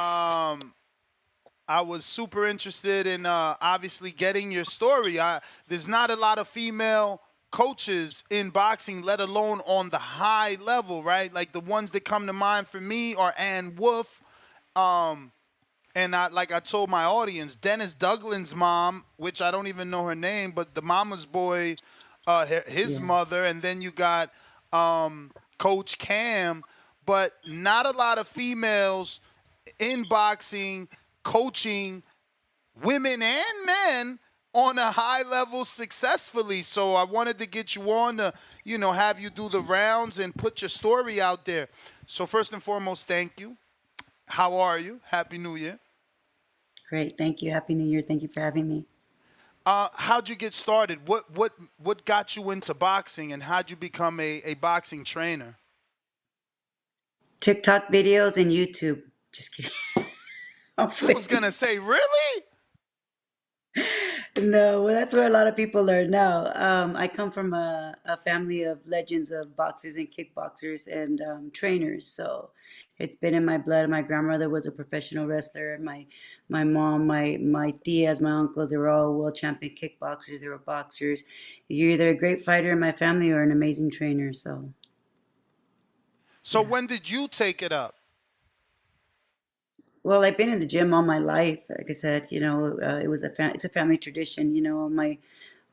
I was super interested in obviously getting your story. There's not a lot of female coaches in boxing, let alone on the high level, right? Like the ones that come to mind for me are Ann Wolf, and like I told my audience, Dennis Douglin's mom, which I don't even know her name, but the Mama's Boy, his Yeah. mother, and then you got Coach Cam, but not a lot of females in boxing coaching women and men on a high level successfully. So I wanted to get you on to, have you do the rounds and put your story out there. So first and foremost, thank you. How are you? Happy New Year. Great. Thank you. Happy New Year. Thank you for having me. How'd you get started? What got you into boxing, and how'd you become a boxing trainer? TikTok videos and YouTube. Just kidding. I'm I was playing. gonna say, really? No, well, that's where a lot of people learn now. I come from a family of legends of boxers and kickboxers and trainers. So it's been in my blood. My grandmother was a professional wrestler. My mom, my tias, my uncles, they were all world champion kickboxers. They were boxers. You're either a great fighter in my family or an amazing trainer. So So yeah. when did you take it up? Well, I've been in the gym all my life. Like I said, it's a family tradition.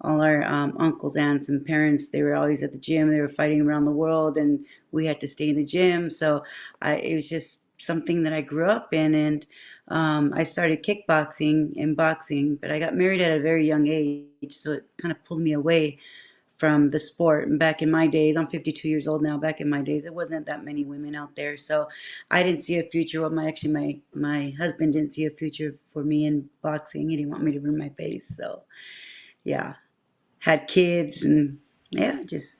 All our uncles, aunts, and parents, they were always at the gym. They were fighting around the world, and we had to stay in the gym. So it was just something that I grew up in, and I started kickboxing and boxing. But I got married at a very young age, so it kind of pulled me away from the sport. And back in my days, I'm 52 years old now. Back in my days, there wasn't that many women out there, so I didn't see a future. Well, my husband didn't see a future for me in boxing. He didn't want me to ruin my face, so yeah, had kids and yeah, just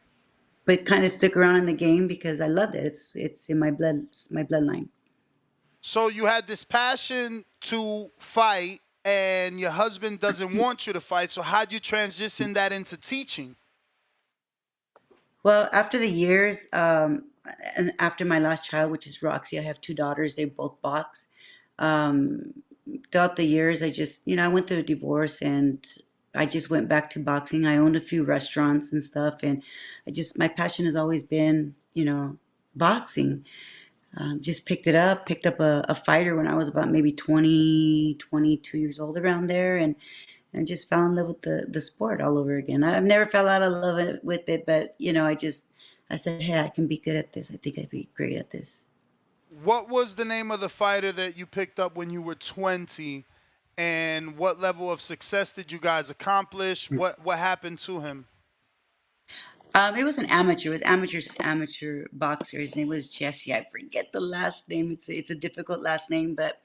but kind of stuck around in the game because I loved it. It's in my blood, it's my bloodline. So you had this passion to fight, and your husband doesn't want you to fight. So how'd you transition that into teaching? Well, after the years, and after my last child, which is Roxy, I have two daughters. They both box. Um, Throughout the years, I went through a divorce and I just went back to boxing. I owned a few restaurants and stuff, and my passion has always been, boxing. Just picked up a fighter when I was about maybe 20, 22 years old around there, and just fell in love with the sport all over again. I've never fell out of love with it, but, I said, hey, I can be good at this. I think I'd be great at this. What was the name of the fighter that you picked up when you were 20? And what level of success did you guys accomplish? What happened to him? It was an amateur. It was amateur boxer. His name was Jesse. I forget the last name. It's a difficult last name, but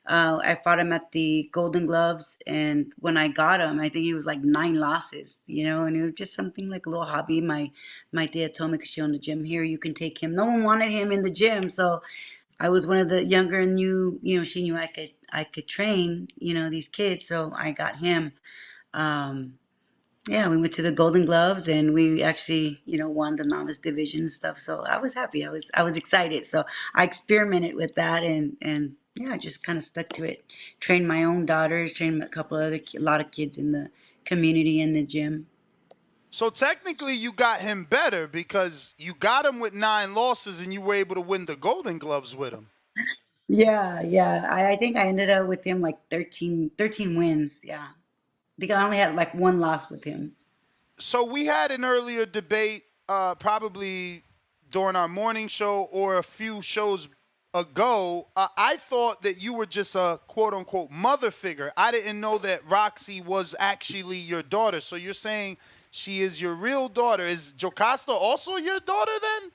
I fought him at the Golden Gloves, and when I got him, I think he was like 9 losses. And it was just something like a little hobby. My dad told me because she owned a gym here, you can take him. No one wanted him in the gym, so I was one of the younger and knew. She knew I could train. These kids, so I got him. Um, yeah, we went to the Golden Gloves and we actually, won the novice division and stuff. So I was happy. I was excited. So I experimented with that and yeah, I just kind of stuck to it. Trained my own daughters, trained a couple other a lot of kids in the community in the gym. So technically, you got him better because you got him with 9 losses and you were able to win the Golden Gloves with him. Yeah, yeah. I think I ended up with him like 13 wins. Yeah. I think I only had like one loss with him. So we had an earlier debate, probably during our morning show or a few shows ago. I thought that you were just a quote unquote mother figure. I didn't know that Roxy was actually your daughter. So you're saying she is your real daughter. Is Jocasta also your daughter then?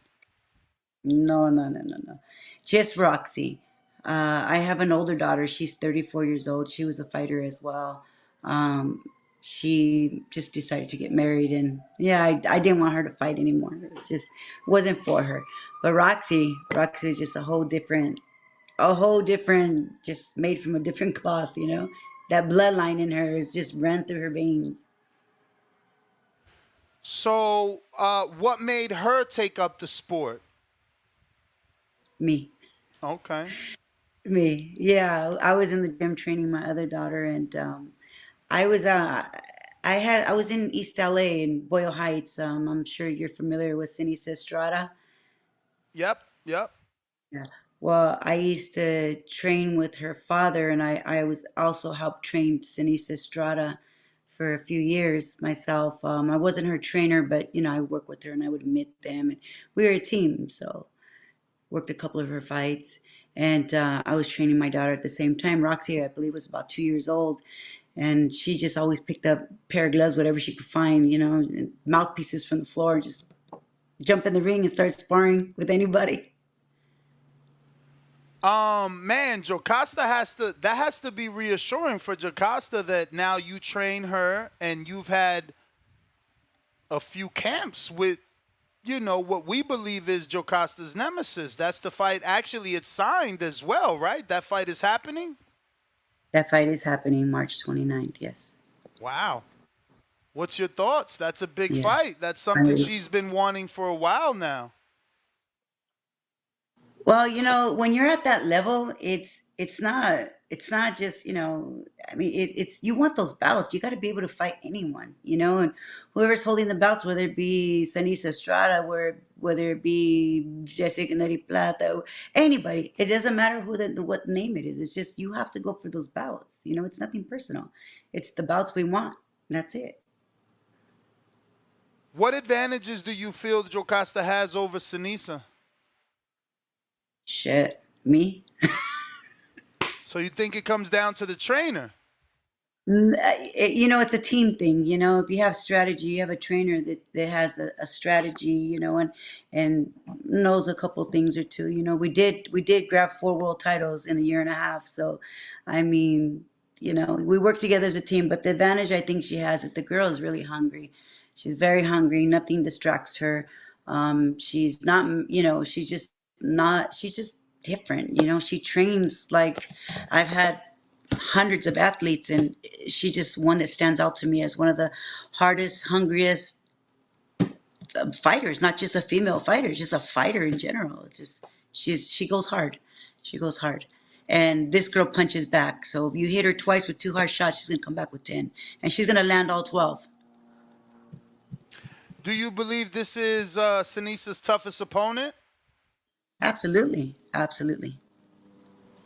No, no, no, no, no. Just Roxy. I have an older daughter. She's 34 years old. She was a fighter as well. Um, she just decided to get married, and yeah, I didn't want her to fight anymore. It wasn't for her. But Roxy is just just made from a different cloth. That bloodline in her is just ran through her veins. So what made her take up the sport? Me. Okay. Me, yeah. I was in the gym training my other daughter, and I was I was in East LA in Boyle Heights. I'm sure you're familiar with Sinisa Estrada. Yep, yep. Yeah. Well, I used to train with her father, and I was also helped train Sinisa Estrada for a few years myself. I wasn't her trainer, but I worked with her and I would meet them, and we were a team. So worked a couple of her fights, and I was training my daughter at the same time. Roxy, I believe, was about 2 years old, and she just always picked up a pair of gloves, whatever she could find, and mouthpieces from the floor, and just jump in the ring and start sparring with anybody. Man, Jocasta has to be reassuring for Jocasta that now you train her and you've had a few camps with, what we believe is Jocasta's nemesis. That's the fight. Actually, it's signed as well, right? That fight is happening. That fight is happening March 29th. Yes. Wow. What's your thoughts? That's a big Yeah. fight. That's something I, she's been wanting for a while now. Well, when you're at that level, it's not just, I mean, it's you want those belts. You got to be able to fight anyone, and whoever's holding the belts, whether it be Sanisa Estrada, whether it be Jessica Neri Plata, anybody, it doesn't matter what name it is. It's just you have to go for those belts. It's nothing personal. It's the belts we want. That's it. What advantages do you feel Jocasta has over Sinisa? Shit, me. So you think it comes down to the trainer? It's a team thing. If you have strategy, you have a trainer that has a strategy, and knows a couple things or two. We did grab 4 world titles in a year and a half. So, I mean, we work together as a team. But the advantage I think she has is the girl is really hungry. She's very hungry. Nothing distracts her. She's not, she's just not. She's just different. She trains like I've had hundreds of athletes, and she's just one that stands out to me as one of the hardest, hungriest fighters. Not just a female fighter, just a fighter in general. It's just she goes hard. She goes hard. And this girl punches back. So if you hit her twice with 2 hard shots, she's gonna come back with 10, and she's gonna land all 12. Do you believe this is Sinisa's toughest opponent? Absolutely, absolutely.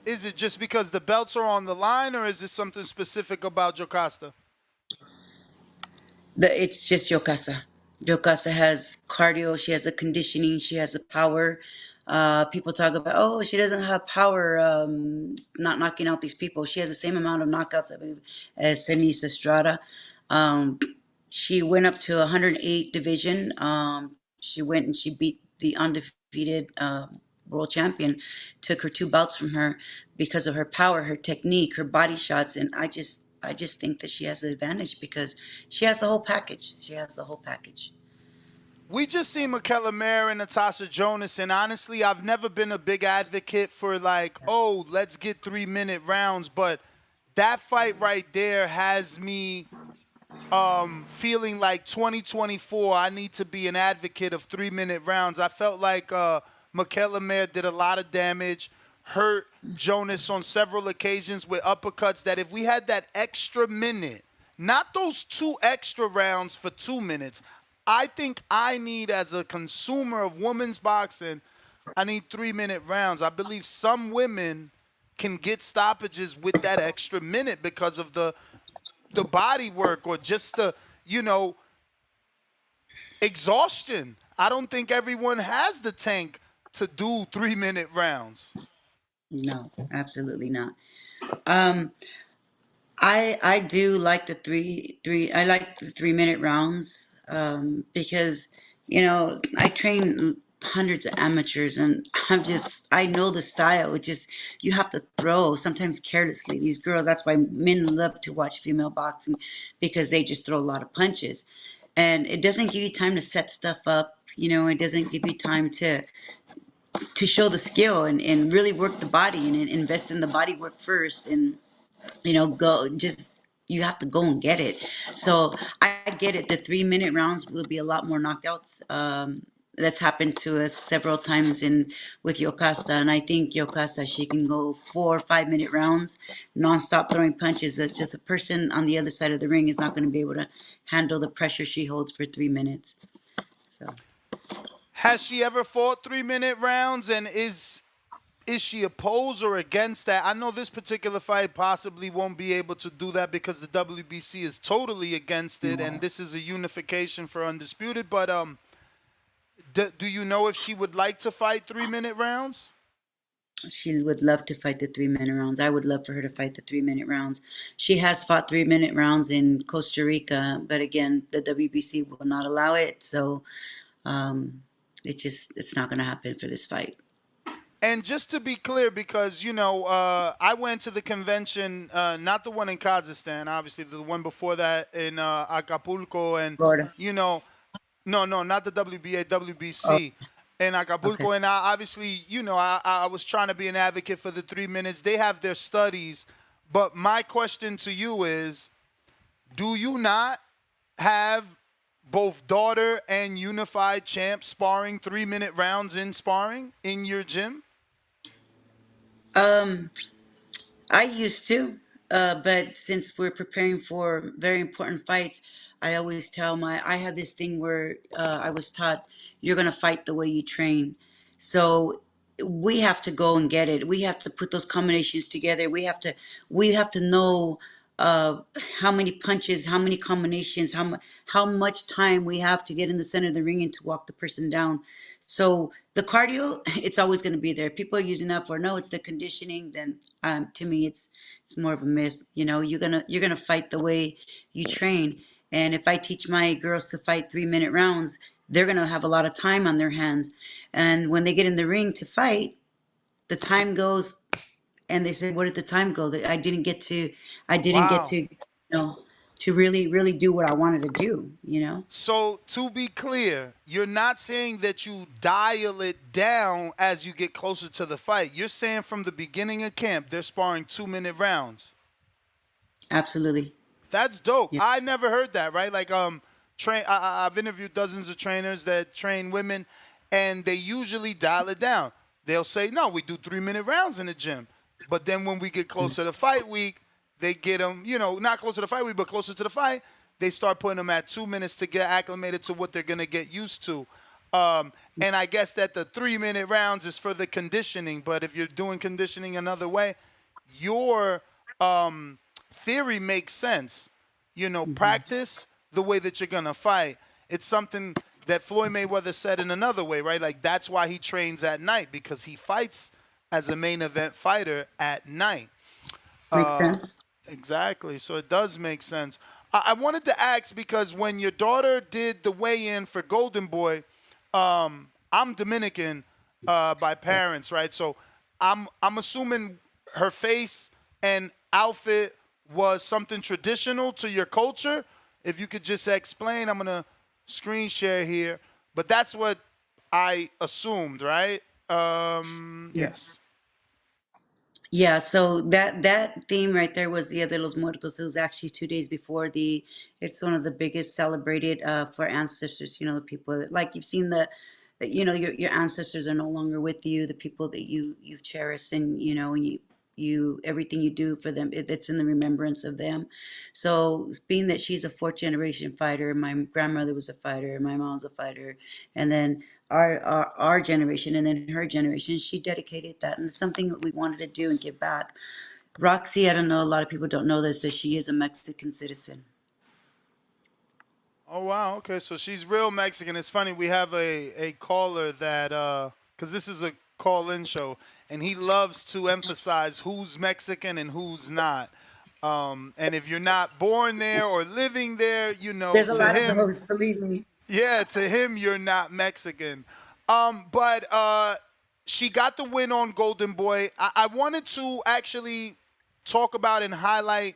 Is it just because the belts are on the line, or is it something specific about Jocasta? It's just Yocasta. Yocasta has cardio. She has the conditioning. She has the power. People talk about, oh, she doesn't have power, not knocking out these people. She has the same amount of knockouts, I believe, as Denise Estrada. Um, she went up to 108 division. She went and she beat the undefeated world champion. Took her 2 belts from her because of her power, her technique, her body shots, and I just think that she has the advantage because she has the whole package. She has the whole package. We just see Michaela Mayer and Natasha Jonas, and honestly, I've never been a big advocate for like, oh, let's get 3-minute rounds, but that fight right there has me feeling like 2024, I need to be an advocate of 3-minute rounds. I felt like Michaela Mayer did a lot of damage, hurt Jonas on several occasions with uppercuts. That if we had that extra minute, not those 2 extra rounds for 2 minutes, I think I need, as a consumer of women's boxing, I need 3-minute rounds. I believe some women can get stoppages with that extra minute because of the body work or just the, exhaustion. I don't think everyone has the tank to do 3-minute rounds. No, absolutely not. Um, I do like the three. I like the 3-minute rounds because I train hundreds of amateurs, and I know the style. It just you have to throw sometimes carelessly. These girls. That's why men love to watch female boxing because they just throw a lot of punches, and it doesn't give you time to set stuff up. It doesn't give you time to show the skill and really work the body and invest in the body work first, and go just you have to go and get it. So I get it. The 3-minute rounds will be a lot more knockouts. That's happened to us several times in with Yokasta, and I think Yokasta, she can go 4 or 5 minute rounds, nonstop throwing punches. That's just a person on the other side of the ring is not going to be able to handle the pressure she holds for 3 minutes. So Has she ever fought 3 minute rounds, and is she opposed or against that? I know this particular fight possibly won't be able to do that because the WBC is totally against it, and this is a unification for undisputed. But do you know if she would like to fight 3 minute rounds? she would love to fight the 3 minute rounds. I would love for her to fight the 3 minute rounds. She has fought 3 minute rounds in Costa Rica, but again, the WBC will not allow it. So um, it's not going to happen for this fight. And just to be clear, because I went to the convention, not the one in Kazakhstan, obviously the one before that in Acapulco, and Florida. you know, no, not the WBA, Oh, WBC in okay. Acapulco. And obviously, I was trying to be an advocate for the 3 minutes. They have their studies, but my question to you is, do you not have both daughter and unified champ sparring 3 minute rounds in sparring in your gym? Um, I used to, but since we're preparing for very important fights, I always tell I have this thing where I was taught you're going to fight the way you train. So we have to go and get it. We have to put those combinations together. We have to know uh, how many punches, how many combinations, how much time we have to get in the center of the ring and to walk the person down. So the cardio, it's always going to be there. People are using that for no, it's the conditioning. Then to me, it's more of a myth. You're gonna fight the way you train. And if I teach my girls to fight 3 minute rounds, they're gonna have a lot of time on their hands. And when they get in the ring to fight, the time goes, and they say, "Where did the time go? That I didn't get Wow. to, to really, really do what I wanted to do." So to be clear, you're not saying that you dial it down as you get closer to the fight. You're saying from the beginning of camp, they're sparring 2 minute rounds. Absolutely. That's dope. Yeah. I never heard that, right? Like train I've interviewed dozens of trainers that train women, and they usually dial it down. They'll say, "No, we do 3 minute rounds in the gym." But then when we get closer to fight week, they get them, not closer to fight week, but closer to the fight, they start putting them at 2 minutes to get acclimated to what they're going to get used to. And I guess that the 3 minute rounds is for the conditioning. But if you're doing conditioning another way, your theory makes sense. Hmm. Practice the way that you're going to fight. It's something that Floyd Mayweather said in another way, right? Like that's why he trains at night, because he fights as a main event fighter at night. Makes Uh, sense. exactly. So it does make sense. I wanted to ask because when your daughter did the weigh-in for Golden Boy, I'm Dominican by parents, right? So I'm assuming her face and outfit was something traditional to your culture. If you could just explain, I'm gonna screen share here. But that's what I assumed, right? Yeah. Yes. Yeah, so that theme right there was Dia de los Muertos. It was actually 2 days before the. It's one of the biggest celebrated for ancestors. The people like you've seen your ancestors are no longer with you. The people that you've cherished, and you everything you do for them, it's in the remembrance of them. So being that she's a fourth generation fighter, my grandmother was a fighter, my mom's a fighter, and then our generation and then her generation, she dedicated that, and it's something that we wanted to do and give back. Roxy, I don't know, a lot of people don't know this, that she is a Mexican citizen. Oh wow. Okay, so she's real Mexican. It's funny. We have a caller that because this is a call-in show, and he loves to emphasize who's Mexican and who's not. And if you're not born there or living there, There's a to lot of him, those, believe me. yeah, to him, you're not Mexican. But she got the win on Golden Boy. I wanted to actually talk about and highlight.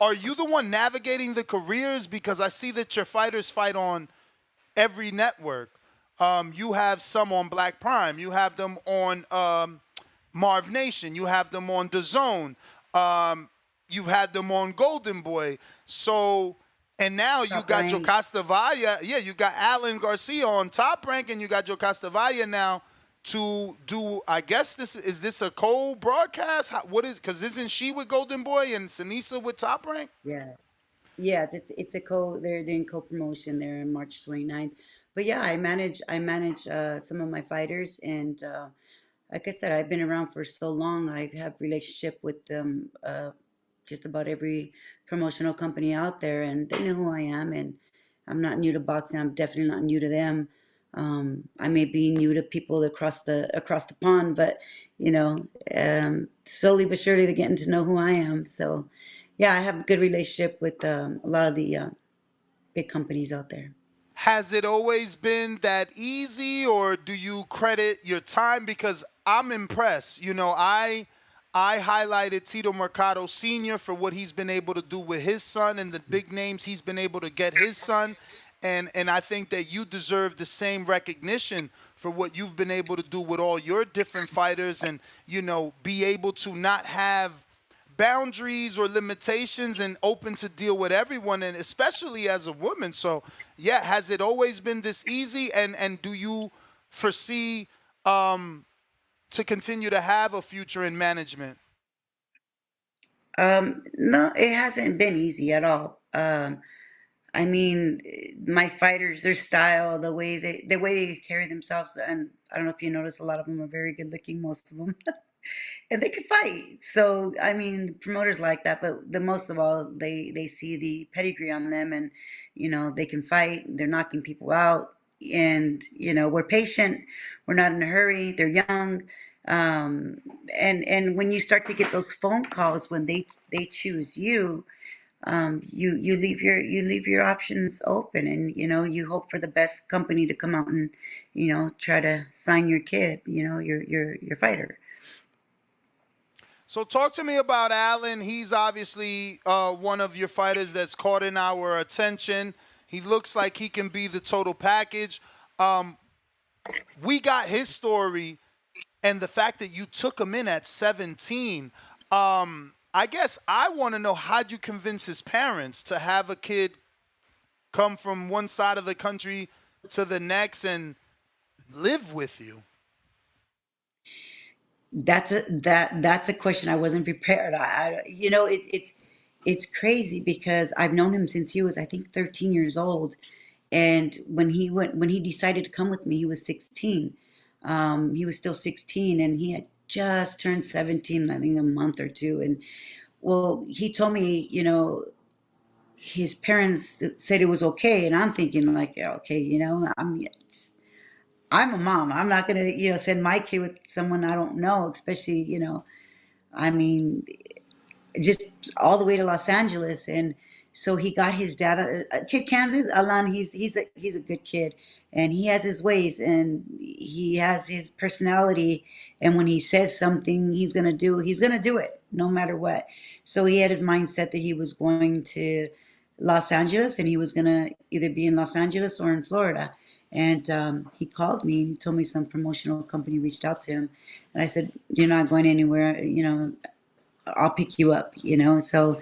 Are you the one navigating the careers? Because I see that your fighters fight on every network. You have some on Black Prime. You have them on Marv Nation. You have them on DAZN. You've had them on Golden Boy. So, And now you Top got your rank. Valle. Yeah, you got Alan Garcia on Top Rank, and you got your Valle now to do. I guess this is this a co-broadcast? What is? Because isn't she with Golden Boy and Sinisa with Top Rank? Yeah. Yeah, it's a co. They're doing co-promotion there on March 29th. But yeah, I manage some of my fighters, and like I said, I've been around for so long. I have relationship with just about every promotional company out there, and they know who I am. And I'm not new to boxing. I'm definitely not new to them. I may be new to people across the pond, but slowly but surely they're getting to know who I am. So, yeah, I have a good relationship with a lot of the big companies out there. Has it always been that easy, or do you credit your time? Because I'm impressed. I highlighted Tito Mercado Sr. for what he's been able to do with his son and the big names he's been able to get his son. And I think that you deserve the same recognition for what you've been able to do with all your different fighters, and be able to not have boundaries or limitations and open to deal with everyone, and especially as a woman. So yeah, has it always been this easy, and do you foresee to continue to have a future in management? No, it hasn't been easy at all. I mean, my fighters, their style, the way they carry themselves, and I don't know if you notice, a lot of them are very good looking, most of them, and they can fight. So I mean, promoters like that, but the most of all, they see the pedigree on them, and they can fight. They're knocking people out, and we're patient. We're not in a hurry. They're young. And when you start to get those phone calls when they choose you, you leave your options open, and you hope for the best company to come out and try to sign your kid, your fighter. So talk to me about Allen. He's obviously one of your fighters that's caught in our attention. He looks like he can be the total package. Um, we got his story, and the fact that you took him in at 17. I guess I want to know, how'd you convince his parents to have a kid come from one side of the country to the next and live with you? That's a question I wasn't prepared. It's crazy because I've known him since he was, I think, 13 years old, and when he decided to come with me, he was 16. He was still 16, and he had just turned 17, I think, a month or two. And well, he told me, his parents said it was okay, and I'm thinking like, yeah, okay, I'm a mom. I'm not gonna, send my kid with someone I don't know, especially, I mean, just all the way to Los Angeles. And so he got his dad, kid Kansas, Alan. He's a good kid, and he has his ways, and he has his personality. And when he says something, he's gonna do it no matter what. So he had his mindset that he was going to Los Angeles, and he was gonna either be in Los Angeles or in Florida. And he called me and he told me some promotional company reached out to him, and I said, "You're not going anywhere. I'll pick you up." So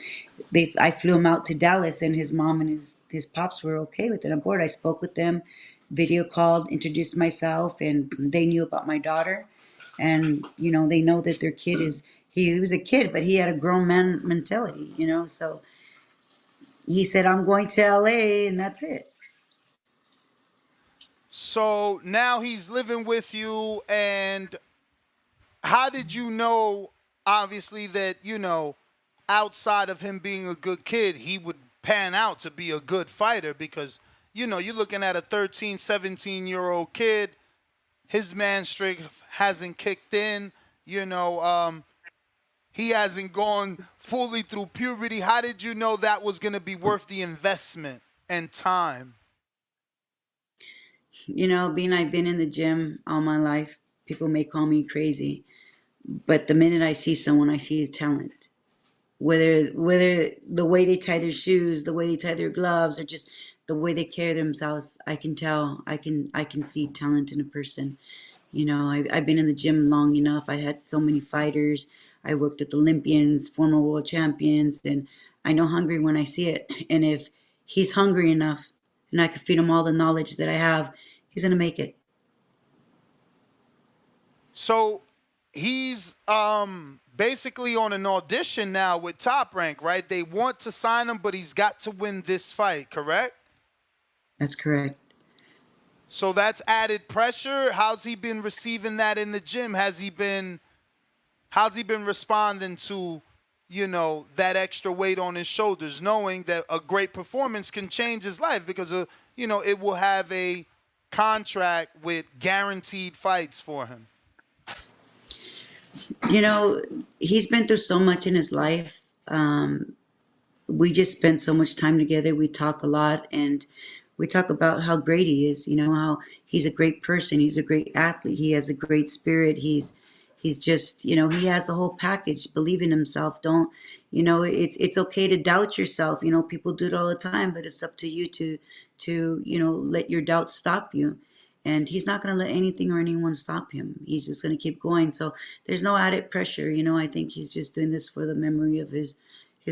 I flew him out to Dallas, and his mom and his pops were okay with it on board. I spoke with them, video called, introduced myself, and they knew about my daughter. And they know that their kid is he was a kid, but he had a grown man mentality. So he said, "I'm going to LA," and that's it. So now he's living with you, and how did you know, obviously, that, outside of him being a good kid, he would pan out to be a good fighter? Because, you're looking at a 13, 17-year-old kid. His man strength hasn't kicked in. He hasn't gone fully through puberty. How did you know that was going to be worth the investment and time? Being I've been in the gym all my life, people may call me crazy, but the minute I see someone, I see the talent. Whether the way they tie their shoes, the way they tie their gloves, or just the way they carry themselves, I can tell. I can see talent in a person. I've been in the gym long enough. I had so many fighters. I worked with Olympians, former world champions, and I know hungry when I see it. And if he's hungry enough, and I can feed him all the knowledge that I have. He's gonna make it. So he's basically on an audition now with Top Rank, right? They want to sign him, but he's got to win this fight, correct? That's correct. So that's added pressure. How's he been receiving that in the gym? How's he been responding to, that extra weight on his shoulders, knowing that a great performance can change his life because it will have a contract with guaranteed fights for him. You know, he's been through so much in his life. We just spend so much time together. We talk a lot, and we talk about how great he is. You know, how he's a great person. He's a great athlete. He has a great spirit. He's just, he has the whole package. Believe in himself. Don't, it's okay to doubt yourself. You know, people do it all the time, but it's up to you to let your doubts stop you. And he's not going to let anything or anyone stop him. He's just going to keep going. So there's no added pressure. You know, I think he's just doing this for the memory of his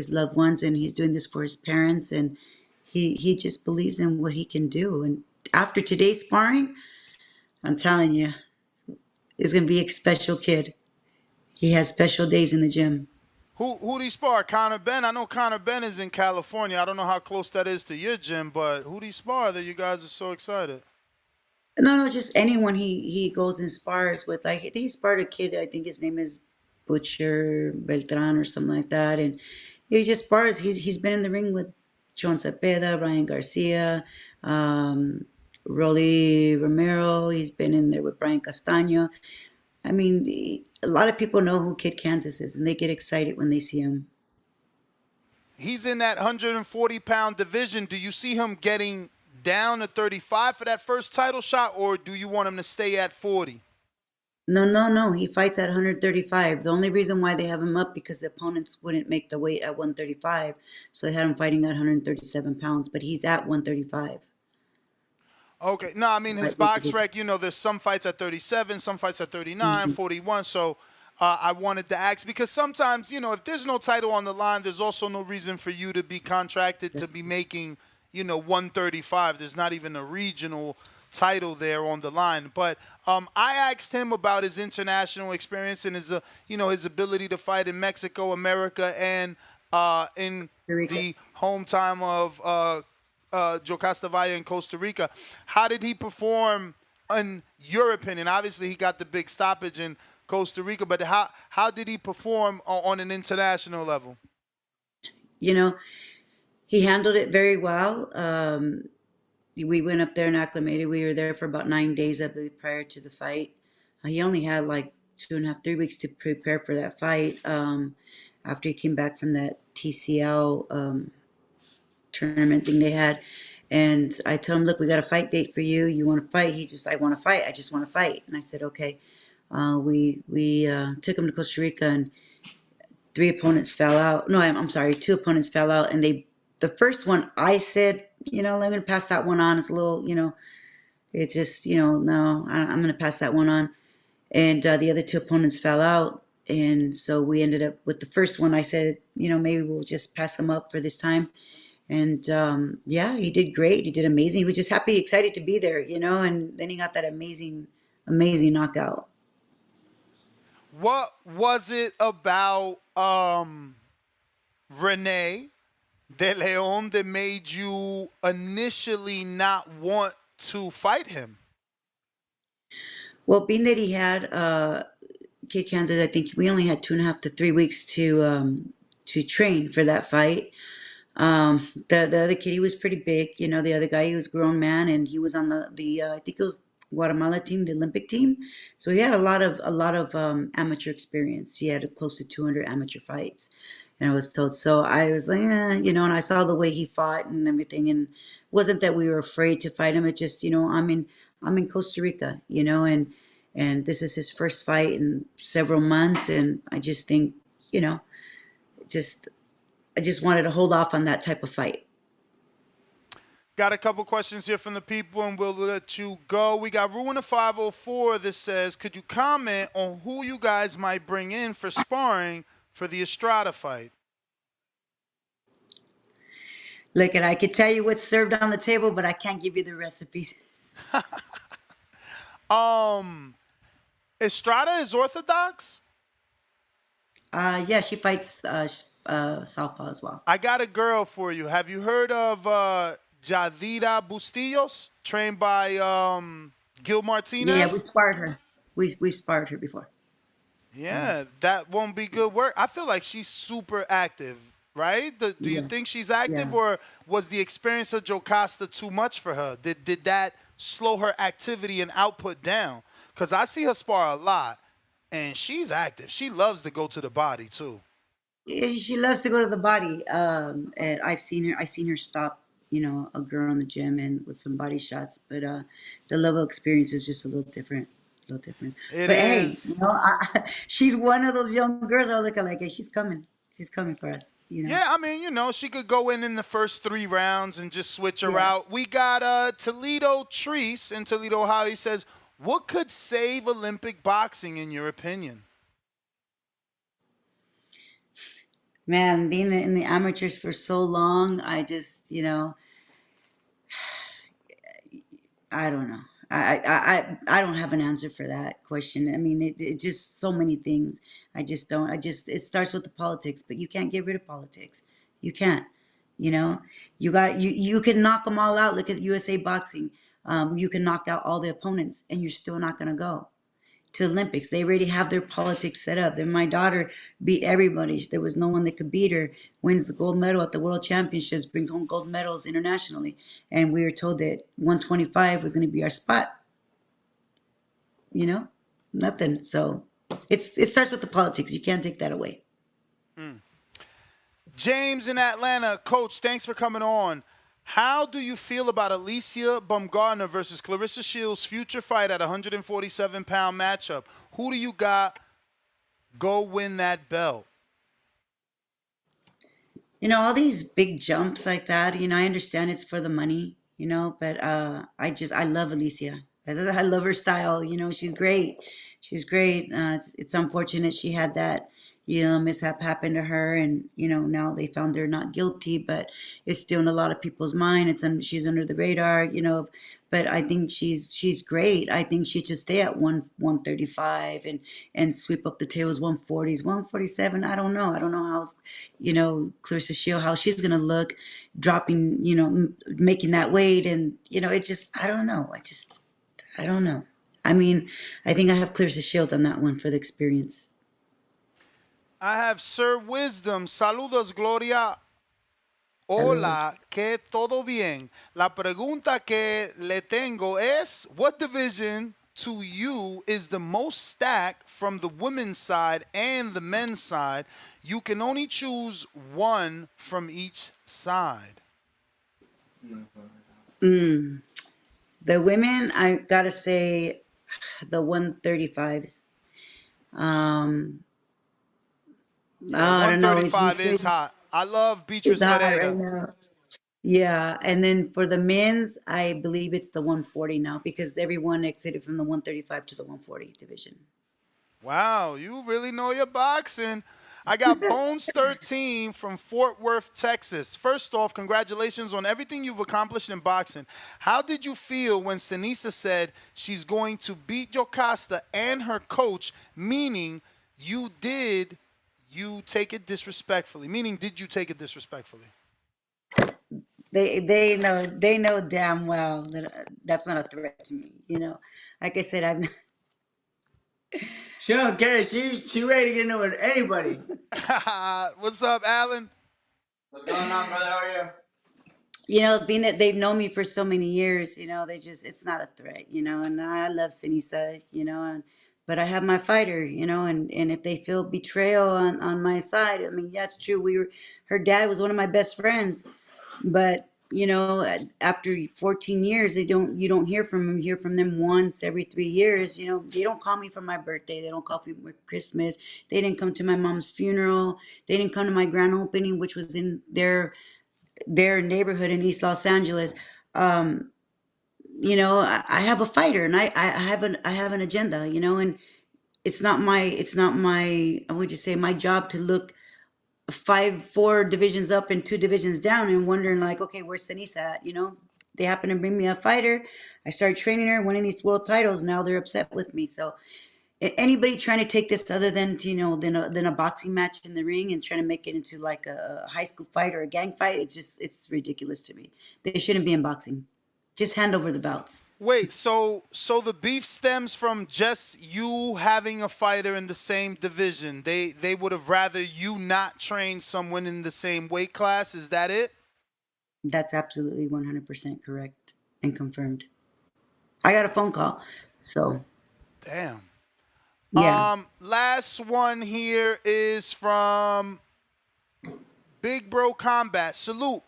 loved ones, and he's doing this for his parents, and he just believes in what he can do. And after today's sparring, I'm telling you, it's gonna be a special kid. He has special days in the gym. Who'd he spar? Conor Ben? I know Conor Ben is in California. I don't know how close that is to your gym, but who'd he spar that you guys are so excited? No, just anyone he goes and spars with. Like he sparred a kid, I think his name is Butcher Beltran or something like that, and he just spars. He's been in the ring with John Cepeda, Ryan Garcia, um, Rolly Romero. He's been in there with Brian Castaño. I mean, a lot of people know who Kid Kansas is, and they get excited when they see him. He's in that 140-pound division. Do you see him getting down to 35 for that first title shot, or do you want him to stay at 40? No, no, no. He fights at 135. The only reason why they have him up because the opponents wouldn't make the weight at 135, so they had him fighting at 137 pounds. But he's at 135. Okay. No, I mean, his Lightweight box division. rec, there's some fights at 37, some fights at 39, Mhm. 41. So I wanted to ask because sometimes, if there's no title on the line, there's also no reason for you to be contracted to be making, 135. There's not even a regional title there on the line. But I asked him about his international experience and his ability to fight in Mexico, America, and in Eureka. the home time of Joe Valle in Costa Rica. How did he perform in your opinion? Obviously, he got the big stoppage in Costa Rica, but how did he perform on an international level? You know, he handled it very well. We went up there and acclimated. We were there for about 9 days, I believe, prior to the fight. He only had like 2.5, 3 weeks to prepare for that fight. After he came back from that TCL tournament thing they had. And I told him, look, we got a fight date for you. You want to fight? He just, I want to fight. I just want to fight. And I said, okay. We took him to Costa Rica, and three opponents fell out. No, I'm sorry, two opponents fell out, and the first one I said, I'm going to pass that one on. It's a little, it's just, no, I'm going to pass that one on. And the other two opponents fell out. And so we ended up with the first one. I said, maybe we'll just pass him up for this time. And yeah, he did great. He did amazing. He was just happy, excited to be there, and then he got that amazing, amazing knockout. What was it about Renee De Leon that made you initially not want to fight him? Well, being that he had Kid Kansas, I think we only had 2.5 to 3 weeks to train for that fight. The other kid, he was pretty big. The other guy, he was a grown man, and he was on the I think it was Guatemala team, the Olympic team. So he had a lot of amateur experience. He had close to 200 amateur fights, and I was told. So I was like, and I saw the way he fought and everything, and it wasn't that we were afraid to fight him. It just, I'm in Costa Rica, and this is his first fight in several months, and I just think, you know, just I just wanted to hold off on that type of fight. Got a couple questions here from the people, and we'll let you go. We got Ruin 504 that says, could you comment on who you guys might bring in for sparring for the Estrada fight? Look, and I could tell you what's served on the table, but I can't give you the recipes. Um, Estrada is Orthodox. Yeah, she fights southpaw as well. I got a girl for you. Have you heard of Jadira Bustillos, trained by Gil Yeah, we Martinez? sparred her. We sparred her before. Yeah, that won't be good work. I feel like she's super active, right? Do you Yeah, think she's active, yeah. or was the experience of Jocasta too much for her? Did that slow her activity and output down? Because I see her spar a lot, and she's active. She loves to go to the body too. She loves to go to the body. And I've seen her stop, a girl in the gym and with some body shots. But the level of experience is just a little different, a little different. It But hey, is. she's one of those young girls I look at like, hey, she's coming for us. Yeah, I mean, she could go in the first 3 rounds and just switch her Yeah. out. We got Toledo Treese in Toledo, Ohio. He says, what could save Olympic boxing in your opinion? Man, being in the amateurs for so long, I just, I don't know. I don't have an answer for that question. I mean, it just so many things. I just don't. It starts with the politics, but you can't get rid of politics. You can't. You know, you can knock them all out. Look at USA Boxing. You can knock out all the opponents, and you're still not gonna go to Olympics. They already have their politics set up. Then my daughter beat everybody. There was no one that could beat her. Wins the gold medal at the World Championships, brings home gold medals internationally. And we were told that 125 was going to be our spot. You know, nothing. So it starts with the politics. You can't take that away. James in Atlanta, Coach, thanks for coming on. How do you feel about Alicia Baumgartner versus Clarissa Shields' future fight at 147-pound matchup? Who do you got go win that belt? All these big jumps like that, I understand it's for the money, but I love Alicia. I love her style. She's great. She's great. It's unfortunate she had that, mishap happen to her, and now they found her not guilty, but it's still in a lot of people's mind. She's under the radar, but I think she's great. I think she should stay at 135 and sweep up the tables 140s, 147. I don't know how Clarissa Shield, how she's gonna look dropping, making that weight, and it just I don't know. I don't know. I mean, I think I have Clarissa Shields on that one for the experience. I have Sir Wisdom. Saludos, Gloria. Saludos. Hola, que todo bien. La pregunta que le tengo es, what division to you is the most stacked from the women's side and the men's side? You can only choose one from each side. The women, I gotta say, the 135s. Yeah, I don't know. It's 135 is between. hot. I love It's Beatriz hot right Ferreira. now. Yeah, and then for the men's, I believe it's the 140 now because everyone exited from the 135 to the 140 division. Wow, you really know your boxing. I got Bones 13 from Fort Worth, Texas. First off, congratulations on everything you've accomplished in boxing. How did you feel when Sinisa said she's going to beat Jocasta and her coach, meaning you take it disrespectfully? Meaning, did you take it disrespectfully? They know damn well that that's not a threat to me. Like I said, I'm. She don't care. She ready to get into it with anybody. What's up, Alan? What's going on, brother? How are you? Being that they've known me for so many years, it's not a threat, and I love Sinisa, but I have my fighter, and if they feel betrayal on my side, I mean, yeah, it's true. Her dad was one of my best friends, but after 14 years, you don't hear from them. You hear from them once every 3 years. They don't call me for my birthday. They don't call me for Christmas. They didn't come to my mom's funeral. They didn't come to my grand opening, which was in their neighborhood in East Los Angeles. Um, I have a fighter, and I have an agenda, and it's not my I would just say my job to look 4 divisions up and 2 divisions down, and wondering like, okay, where's Ceniza at? They happen to bring me a fighter. I started training her, winning these world titles. Now they're upset with me. So anybody trying to take this other than than a boxing match in the ring and trying to make it into like a high school fight or a gang fight, it's ridiculous to me. They shouldn't be in boxing. Just hand over the belts. Wait, so the beef stems from just you having a fighter in the same division. They would have rather you not train someone in the same weight class. Is that it? That's absolutely 100% correct and confirmed. I got a phone call. So, Damn. yeah, Last one here is from Big Bro Combat. Salute.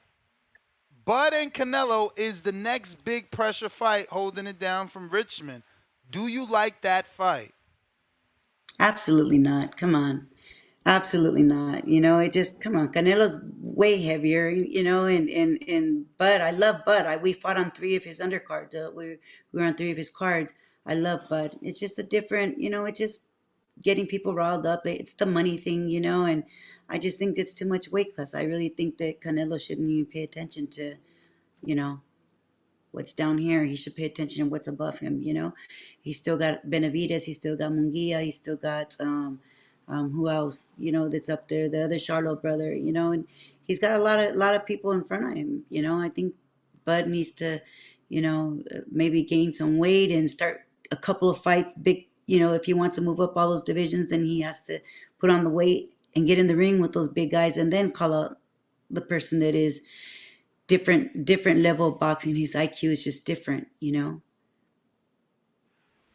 Bud and Canelo is the next big pressure fight, holding it down from Richmond. Do you like that fight? absolutely not. Come on. Absolutely not. It just, come on. Canelo's way heavier, and Bud, I love Bud. We fought on 3 of his undercards. We were on 3 of his cards. I love Bud. It's just a different, it's just getting people riled up. It's the money thing, and I just think it's too much weight class. I really think that Canelo shouldn't even pay attention to, you know, what's down here. He should pay attention to what's above him. He's still got Benavides. He's still got Munguia. He's still got who else? That's up there. The other Charlo brother. And he's got a lot of people in front of him. I think Bud needs to, maybe gain some weight and start a couple of fights. Big. If he wants to move up all those divisions, then he has to put on the weight and get in the ring with those big guys, and then call out the person that is different level of boxing. His IQ is just different.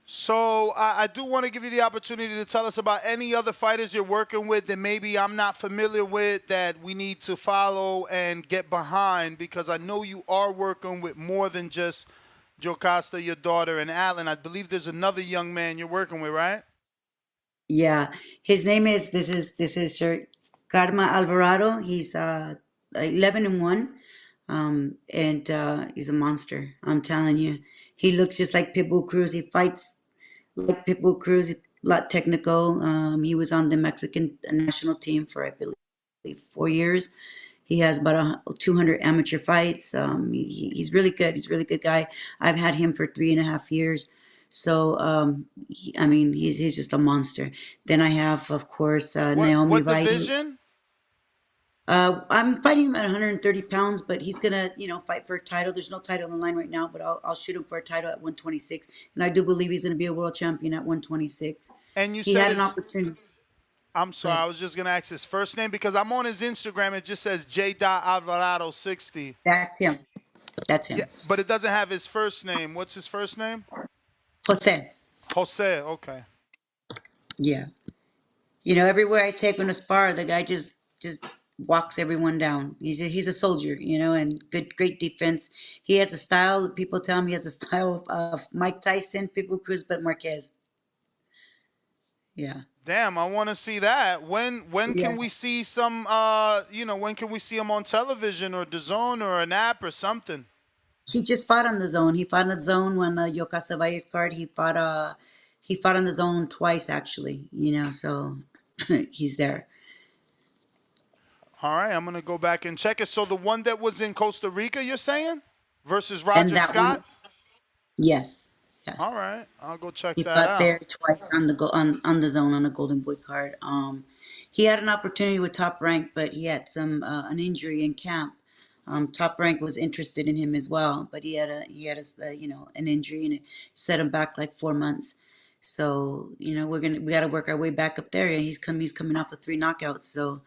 So I do want to give you the opportunity to tell us about any other fighters you're working with that maybe I'm not familiar with that we need to follow and get behind, because I know you are working with more than just Jocasta, your daughter, and Alan. I believe there's another young man you're working with, right? Yeah, his name is this is sure Karma Alvarado. He's 11-1, and he's a monster. I'm telling you, he looks just like Pitbull Cruz. He fights like Pitbull Cruz, a lot technical. He was on the Mexican national team for, I believe, 4 years. He has about 200 amateur fights. He's really good. He's a really good guy. I've had him for 3.5 years. So, I mean, he's just a monster. Then I have, of course, Naomi What Vaidu. division? I'm fighting him at 130 pounds, but he's gonna, fight for a title. There's no title in line right now, but I'll shoot him for a title at 126, and I do believe he's gonna be a world champion at 126. And you He said had an his. opportunity. I'm Go sorry, I ahead. was just gonna ask his first name because I'm on his Instagram. It just says J. Alvarado 60. That's him. That's Yeah, him. but it doesn't have his first name. What's his first name? Jose. Jose. Okay. Yeah. Everywhere I take him to spar, the guy just walks everyone down. He's a soldier, and great defense. He has a style. People tell me he has a style of Mike Tyson, Pitbull Cruz, but Marquez. Yeah. Damn, I want to see that. When Yeah. can we see some? When can we see him on television or the Zone or an app or something? He just fought on the zone. He fought on the zone when Yokasa Valle's card. He fought on the zone twice actually. So he's there. All right, I'm gonna go back and check it. So the one that was in Costa Rica, you're saying, versus And Roger that Scott. one, yes, All yes. right, I'll go check He that fought out. there twice on the zone on a Golden Boy card. He had an opportunity with Top Rank, but he had an injury in camp. Top Rank was interested in him as well, but he had an injury, and it set him back like 4 months. So we got to work our way back up there. And he's coming off of 3 knockouts, so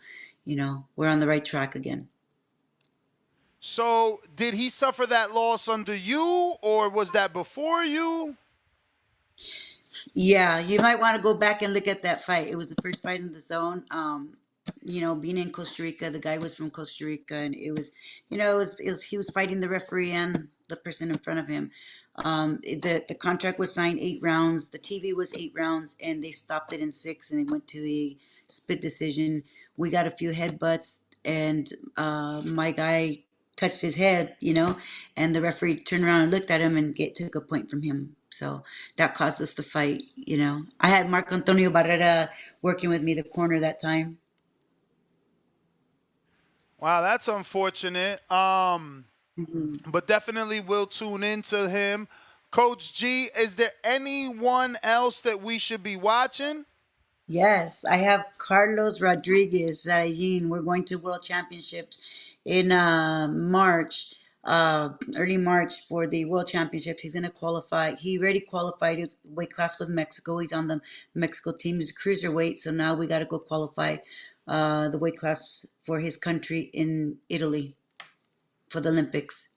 we're on the right track again. So did he suffer that loss under you, or was that before you? Yeah, you might want to go back and look at that fight. It was the first fight in the zone. Being in Costa Rica, the guy was from Costa Rica, and he was fighting the referee and the person in front of him. The contract was signed 8 rounds. The TV was 8 rounds, and they stopped it in 6, and they went to a split decision. We got a few headbutts, and my guy touched his head, and the referee turned around and looked at him and took a point from him. So that caused us to fight. I had Marco Antonio Barrera working with me the corner that time. Wow, that's unfortunate. But definitely will tune into him. Coach G, is there anyone else that we should be watching? Yes, I have Carlos Rodriguez Medellin. We're going to World Championships in March, early March for the World Championships. He's going to qualify. He already qualified his weight class with Mexico. He's on the Mexico team. He's a cruiserweight. So now we got to go qualify the weight class for his country in Italy for the Olympics.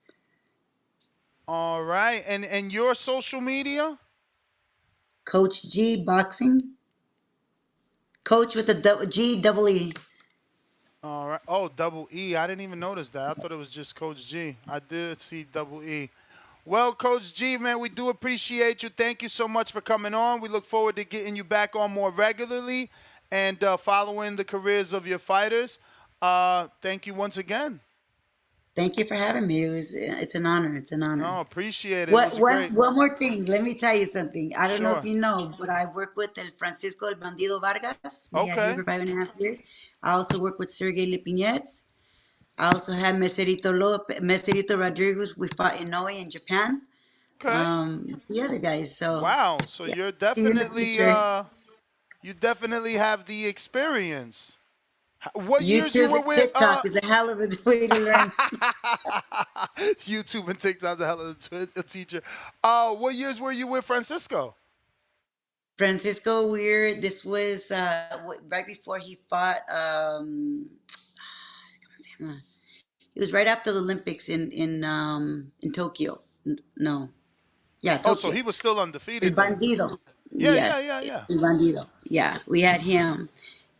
All right. And your social media? Coach G Boxing. Coach with the G double E. All right. Oh, double E. I didn't even notice that. I thought it was just Coach G. I did see double E. Well, Coach G, man, we do appreciate you. Thank you so much for coming on. We look forward to getting you back on more regularly and following the careers of your fighters. Thank you once again. Thank you for having me. It's an honor. It's an honor. No, appreciate it. It What was a great. one more thing? Let me tell you something. I don't know if Sure. you know, but I work with El Bandido Vargas. We had here Okay. for 5.5 years. I also work with Sergey Lipinets. I also had Meserito Rodriguez. We fought in Noe in Japan. Okay. The other guys. So Wow. So yeah, you're see you in the definitely future. you definitely have the experience. What years you YouTube were and with TikTok is a hell of a way to learn. YouTube and TikTok's a hell of a teacher. What years were you with Francisco? Francisco Weir. This was right before he fought. It was right after the Olympics in Tokyo. No, yeah, Oh, so Tokyo. he was still El undefeated then. Bandido. Yeah, yeah, Yes, yeah, yeah. El Bandido. Yeah, we had him,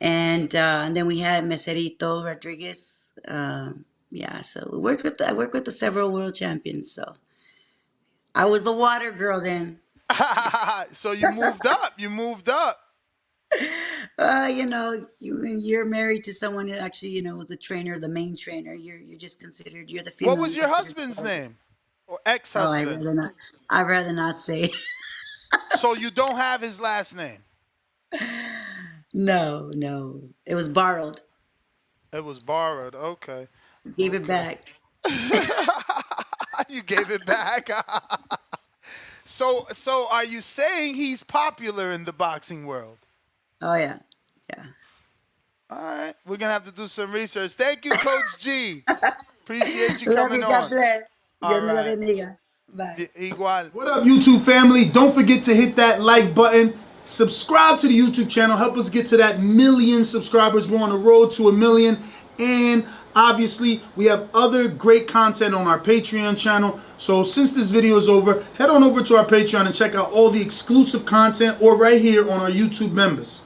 and then we had Meserito Rodriguez. Yeah, so I worked with the several world champions. So I was the water girl then. So you moved up. You moved up. You're married to someone who actually, was the trainer, the main trainer. You're just considered. You're the What female. was You're your considered. husband's Oh, name? Or ex-husband? I'd rather not say. So you don't have his last name. No, no. It was borrowed. It was borrowed. Okay. Gave it Okay. back. You gave it back. So are you saying he's popular in the boxing world? Oh yeah. Yeah. All right. We're going to have to do some research. Thank you, Coach G. Appreciate you Love coming you. God on. bless. All Dios me la right. bendiga. Bye. Igual. What up, YouTube family? Don't forget to hit that like button. Subscribe to the YouTube channel. Help us get to that 1,000,000 subscribers. We're on the road to 1,000,000. And obviously, we have other great content on our Patreon channel. So since this video is over, head on over to our Patreon and check out all the exclusive content or right here on our YouTube members.